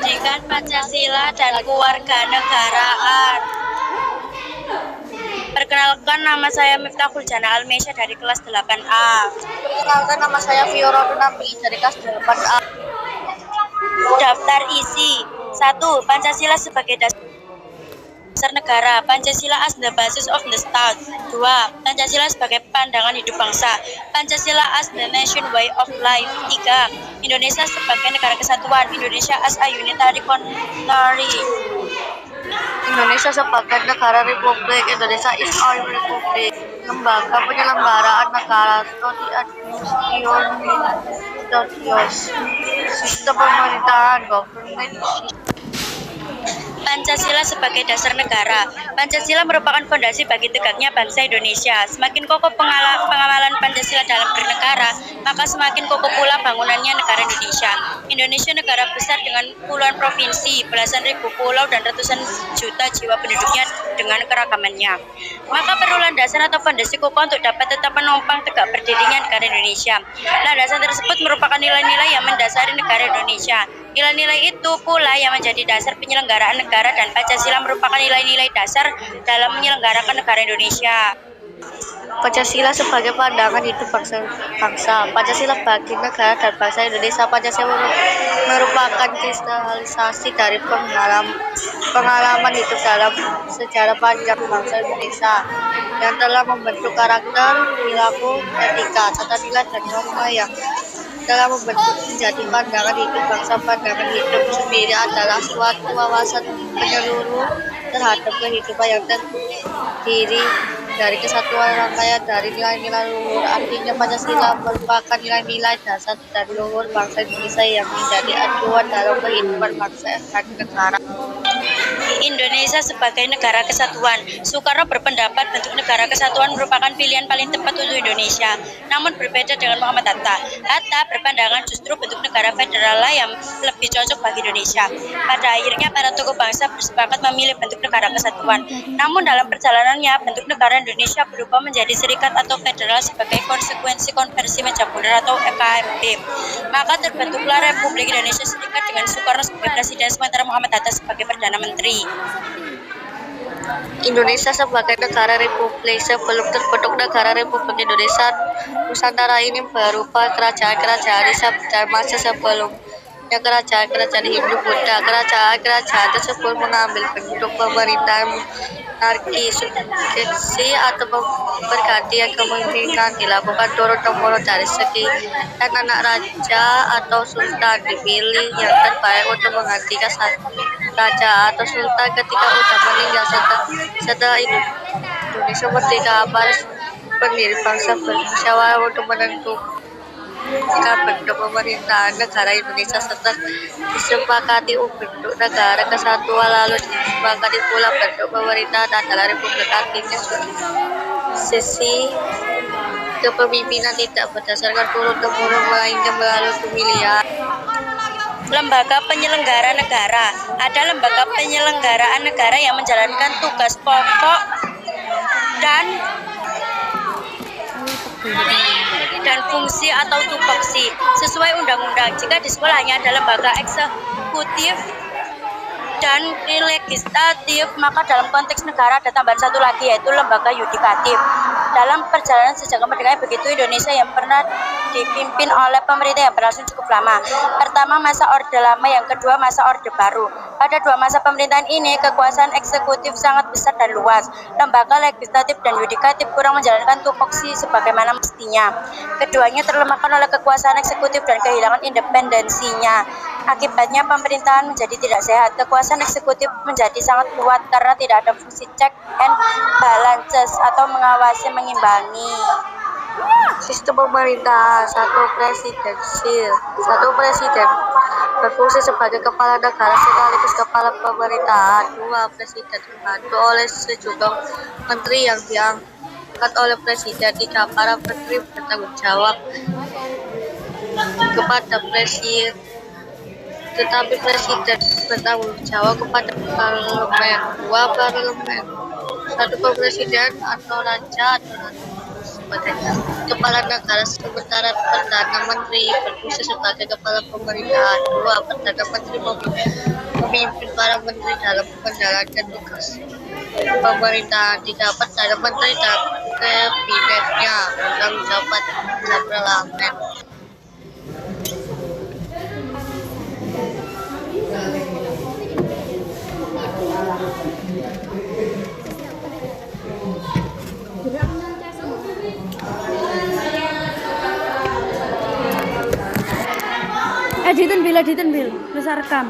Pendidikan Pancasila dan Kewarganegaraan. Perkenalkan, nama saya Miftahul Jana Almesya dari kelas 8A. Perkenalkan, nama saya Fiora Nabi dari kelas 8A. Daftar isi. 1. Pancasila sebagai dasar negara. Pancasila as the basis of the state. 2. Pancasila sebagai pandangan hidup bangsa. Pancasila as the nation way of life. 3. Indonesia sebagai negara kesatuan. Indonesia as a unitary country. Indonesia sebagai negara republik. Indonesia is our republic. Lembaga penyelenggaraan negara. Sistem pemerintahan, government. Pancasila sebagai dasar negara. Pancasila merupakan fondasi bagi tegaknya bangsa Indonesia. Semakin kokoh pengamalan Pancasila dalam bernegara, maka semakin kokoh pula bangunannya negara Indonesia. Indonesia negara besar dengan puluhan provinsi, belasan ribu pulau, dan ratusan juta jiwa penduduknya dengan keragamannya. Maka perlu landasan atau fondasi kokoh untuk dapat tetap menopang tegak berdirinya negara Indonesia. Landasan tersebut merupakan nilai-nilai yang mendasari negara Indonesia. Nilai-nilai itu pula yang menjadi dasar penyelenggaraan negara, dan Pancasila merupakan nilai-nilai dasar dalam menyelenggarakan negara Indonesia. Pancasila sebagai pandangan hidup bangsa. Pancasila bagi negara dan bangsa Indonesia. Pancasila merupakan kristalisasi dari pengalaman hidup dalam sejarah panjang bangsa Indonesia yang telah membentuk karakter, perilaku, etika, tata nilai, dan norma yang telah membentuk menjadi pandangan hidup bangsa. Pandangan hidup sendiri adalah suatu wawasan menyeluruh terhadap kehidupan yang terdiri dari kesatuan rangkaian dari nilai-nilai luhur. Artinya Pancasila merupakan nilai-nilai dasar dari luhur bangsa Indonesia yang menjadi acuan dalam kehidupan bangsa dan negara. Indonesia sebagai negara kesatuan. Soekarno berpendapat bentuk negara kesatuan merupakan pilihan paling tepat untuk Indonesia. Namun berbeda dengan Muhammad Hatta. Hatta berpandangan justru bentuk negara federal yang lebih cocok bagi Indonesia. Pada akhirnya para tokoh bangsa bersepakat memilih bentuk negara kesatuan. Namun dalam perjalanannya bentuk negara Indonesia berubah menjadi serikat atau federal sebagai konsekuensi konversi meja bundar atau EKMB. Maka terbentuklah Republik Indonesia Serikat dengan Soekarno sebagai presiden sementara Muhammad Hatta sebagai perdana menteri. Indonesia sebagai negara republik. Sebelum terbentuk negara Republik Indonesia, Nusantara ini berupa kerajaan-kerajaan dan masa sebelumnya kerajaan-kerajaan Hindu Buddha. Kerajaan-kerajaan tersebut mengambil bentuk pemerintahan monarki, suksesi atau pergantian kepemimpinan dilakukan turun-temurun dari sekian anak raja atau sultan dipilih yang terbaik untuk menggantikan raja atau sultan ketika sudah meninggal. Setelah Indonesia merdeka, para pendiri bangsa bermusyawarah untuk menentukan bentuk pemerintahan negara Indonesia. Setelah disepakati bentuk negara kesatuan, lalu disepakati pula bentuk pemerintahan adalah republik. Artinya suksesi kepemimpinan tidak berdasarkan turun-temurun melainkan melalui pemilihan. Lembaga penyelenggara negara. Ada lembaga penyelenggaraan negara yang menjalankan tugas pokok dan fungsi atau tupoksi sesuai undang-undang. Jika di sekolahnya ada lembaga eksekutif dan legislatif, maka dalam konteks negara ada tambahan satu lagi, yaitu lembaga yudikatif. Dalam perjalanan sejak kemerdekaan begitu Indonesia yang pernah dipimpin oleh pemerintah yang berlangsung cukup lama. Pertama masa Orde Lama, yang kedua masa Orde Baru. Pada dua masa pemerintahan ini kekuasaan eksekutif sangat besar dan luas. Lembaga legislatif dan yudikatif kurang menjalankan tupoksi sebagaimana mestinya. Keduanya terlemahkan oleh kekuasaan eksekutif dan kehilangan independensinya. Akibatnya pemerintahan menjadi tidak sehat. Kekuasaan eksekutif menjadi sangat kuat karena tidak ada fungsi check and balances atau mengawasi, mengimbangi. Sistem pemerintahan. Satu presiden berfungsi sebagai kepala negara sekaligus kepala pemerintahan. 2. Presiden dibantu oleh sejumlah menteri yang diangkat oleh presiden. 3. Para menteri bertanggung jawab kepada presiden, tetapi presiden bertanggung jawab kepada parlemen. 2. Parlemen. 1. Presiden atau raja atau ratu. sebagai Kepala Negara, sementara Perdana Menteri berfungsi sebagai Kepala Pemerintahan. 2. Perdana Menteri memimpin para menteri dalam menjalankan tugas pemerintahan. 3. Perdana Menteri dan kabinetnya bertanggung jawab pada parlemen. Editin bil, bisa rekam.